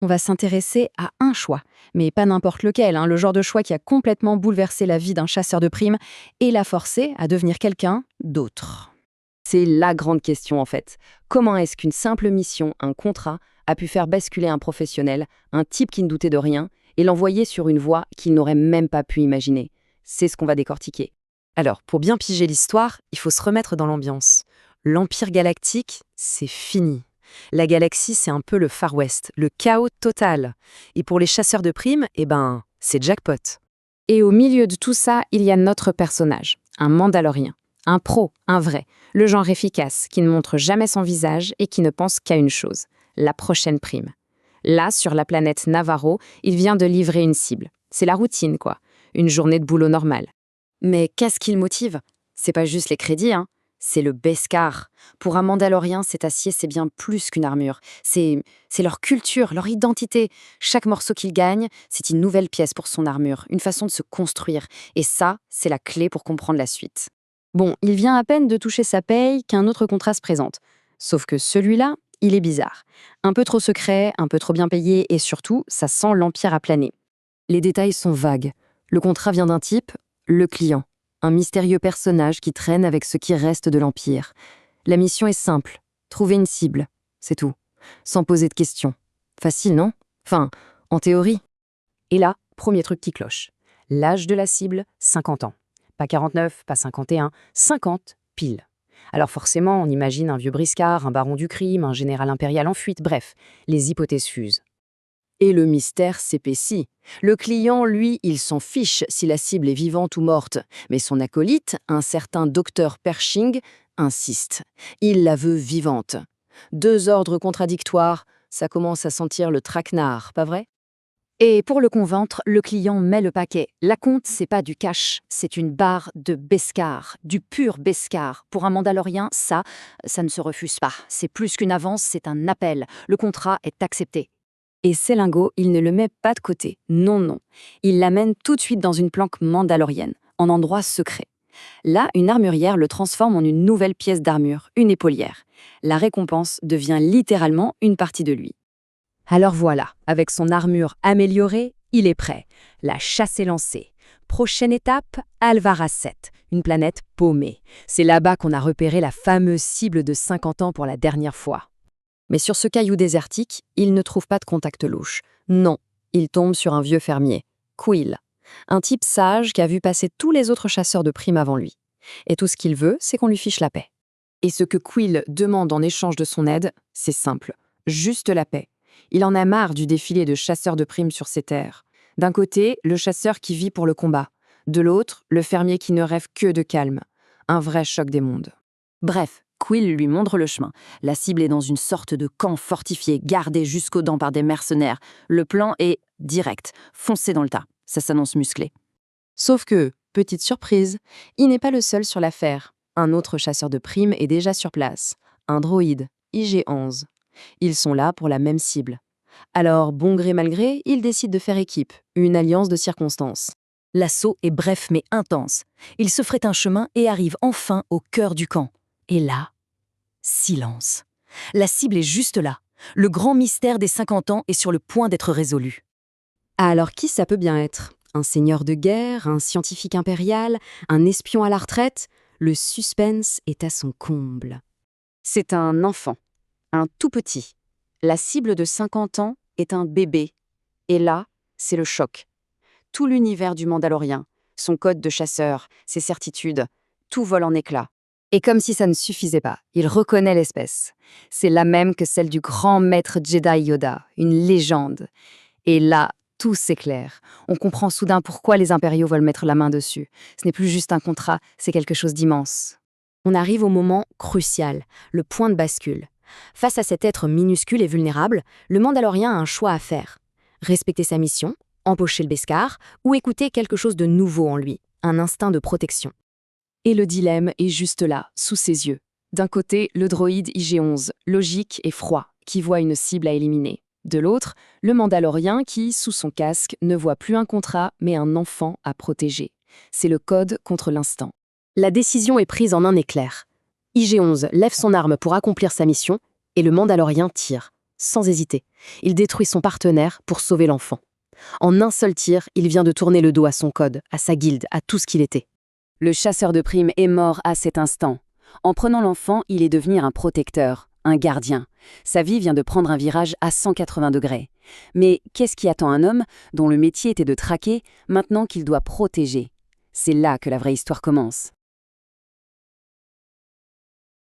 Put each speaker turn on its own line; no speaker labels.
On va s'intéresser à un choix, mais pas n'importe lequel, le genre de choix qui a complètement bouleversé la vie d'un chasseur de primes et l'a forcé à devenir quelqu'un d'autre.
C'est la grande question en fait. Comment est-ce qu'une simple mission, un contrat, a pu faire basculer un professionnel, un type qui ne doutait de rien, et l'envoyer sur une voie qu'il n'aurait même pas pu imaginer? C'est ce qu'on va décortiquer.
Alors, pour bien piger l'histoire, il faut se remettre dans l'ambiance. L'Empire galactique, c'est fini. La galaxie, c'est un peu le Far West, le chaos total. Et pour les chasseurs de primes, c'est jackpot.
Et au milieu de tout ça, il y a notre personnage, un Mandalorien. Un pro, un vrai, le genre efficace, qui ne montre jamais son visage et qui ne pense qu'à une chose, la prochaine prime. Là, sur la planète Navarro, il vient de livrer une cible. C'est la routine, quoi. Une journée de boulot normale. Mais qu'est-ce qui le motive? C'est pas juste les crédits, c'est le Beskar. Pour un Mandalorien, cet acier, c'est bien plus qu'une armure. C'est leur culture, leur identité. Chaque morceau qu'il gagne, c'est une nouvelle pièce pour son armure, une façon de se construire. Et ça, c'est la clé pour comprendre la suite. Bon, il vient à peine de toucher sa paye qu'un autre contrat se présente. Sauf que celui-là, il est bizarre. Un peu trop secret, un peu trop bien payé et surtout, ça sent l'Empire à planer.
Les détails sont vagues. Le contrat vient d'un type, le client. Un mystérieux personnage qui traîne avec ce qui reste de l'Empire. La mission est simple, trouver une cible, c'est tout. Sans poser de questions. Facile, non? Enfin, en théorie.
Et là, premier truc qui cloche. L'âge de la cible, 50 ans. Pas 49, pas 51, 50 pile. Alors forcément, on imagine un vieux briscard, un baron du crime, un général impérial en fuite, bref, les hypothèses fusent.
Et le mystère s'épaissit. Le client, lui, il s'en fiche si la cible est vivante ou morte. Mais son acolyte, un certain docteur Pershing, insiste. Il la veut vivante. Deux ordres contradictoires, ça commence à sentir le traquenard, pas vrai?
Et pour le convaincre, le client met le paquet. La compte, c'est pas du cash, c'est une barre de Beskar, du pur Beskar. Pour un Mandalorien, ça ne se refuse pas. C'est plus qu'une avance, c'est un appel. Le contrat est accepté. Et Selingo, il ne le met pas de côté. Non, non. Il l'amène tout de suite dans une planque mandalorienne, en endroit secret. Là, une armurière le transforme en une nouvelle pièce d'armure, une épaulière. La récompense devient littéralement une partie de lui. Alors voilà, avec son armure améliorée, il est prêt. La chasse est lancée. Prochaine étape, Alvaracet, une planète paumée. C'est là-bas qu'on a repéré la fameuse cible de 50 ans pour la dernière fois. Mais sur ce caillou désertique, il ne trouve pas de contact louche. Non, il tombe sur un vieux fermier, Quill. Un type sage qui a vu passer tous les autres chasseurs de primes avant lui. Et tout ce qu'il veut, c'est qu'on lui fiche la paix. Et ce que Quill demande en échange de son aide, c'est simple, juste la paix. Il en a marre du défilé de chasseurs de primes sur ses terres. D'un côté, le chasseur qui vit pour le combat. De l'autre, le fermier qui ne rêve que de calme. Un vrai choc des mondes. Bref, Quill lui montre le chemin. La cible est dans une sorte de camp fortifié, gardé jusqu'aux dents par des mercenaires. Le plan est direct, foncé dans le tas. Ça s'annonce musclé. Sauf que, petite surprise, il n'est pas le seul sur l'affaire. Un autre chasseur de primes est déjà sur place. Un droïde, IG-11. Ils sont là pour la même cible. Alors, bon gré mal gré, ils décident de faire équipe, une alliance de circonstances. L'assaut est bref mais intense. Ils se fraient un chemin et arrivent enfin au cœur du camp. Et là, silence. La cible est juste là. Le grand mystère des 50 ans est sur le point d'être résolu. Alors qui ça peut bien être? Un seigneur de guerre, un scientifique impérial, un espion à la retraite? Le suspense est à son comble. C'est un enfant, un tout petit. La cible de 50 ans est un bébé. Et là, c'est le choc. Tout l'univers du Mandalorien, son code de chasseur, ses certitudes, tout vole en éclats. Et comme si ça ne suffisait pas, il reconnaît l'espèce. C'est la même que celle du grand maître Jedi Yoda, une légende. Et là, tout s'éclaire. On comprend soudain pourquoi les impériaux veulent mettre la main dessus. Ce n'est plus juste un contrat, c'est quelque chose d'immense. On arrive au moment crucial, le point de bascule. Face à cet être minuscule et vulnérable, le Mandalorien a un choix à faire. Respecter sa mission, empocher le Beskar, ou écouter quelque chose de nouveau en lui, un instinct de protection. Et le dilemme est juste là, sous ses yeux. D'un côté, le droïde IG-11, logique et froid, qui voit une cible à éliminer. De l'autre, le Mandalorien qui, sous son casque, ne voit plus un contrat, mais un enfant à protéger. C'est le code contre l'instant. La décision est prise en un éclair. IG-11 lève son arme pour accomplir sa mission, et le Mandalorien tire.
sans hésiter. Il détruit son partenaire pour sauver l'enfant. En un seul tir, il vient de tourner le dos à son code, à sa guilde, à tout ce qu'il était.
Le chasseur de primes est mort à cet instant. En prenant l'enfant, il est devenu un protecteur, un gardien. Sa vie vient de prendre un virage à 180 degrés. Mais qu'est-ce qui attend un homme dont le métier était de traquer, maintenant qu'il doit protéger? C'est là que la vraie histoire commence.